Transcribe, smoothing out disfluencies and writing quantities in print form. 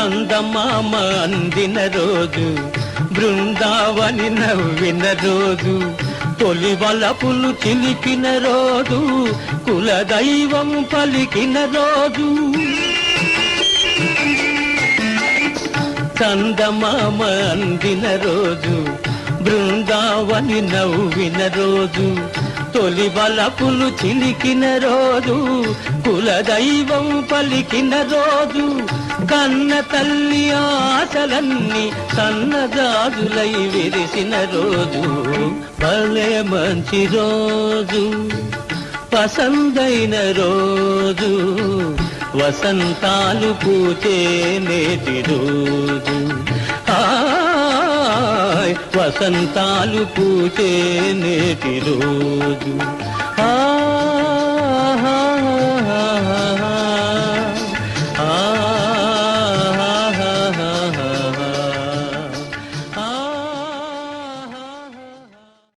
చందమామ అందిన రోజు, బృందావని నవ్విన రోజు, తొలి వలపులు చిలికిన రోజు, కులదైవం పలికిన రోజు. చందమామ అందిన రోజు, బృందావని నవ్విన రోజు, తొలి వలపులు చిలికిన రోజు, కులదైవం పలికిన రోజు. కన్న తల్లి ఆశలన్నీ సన్నజాజులై విరిసిన రోజు, భలే మంచి రోజు, పసందైన రోజు, వసంతాలు పూచే నేటి రోజు. వసంతాలు పూచే నేటి రోజు.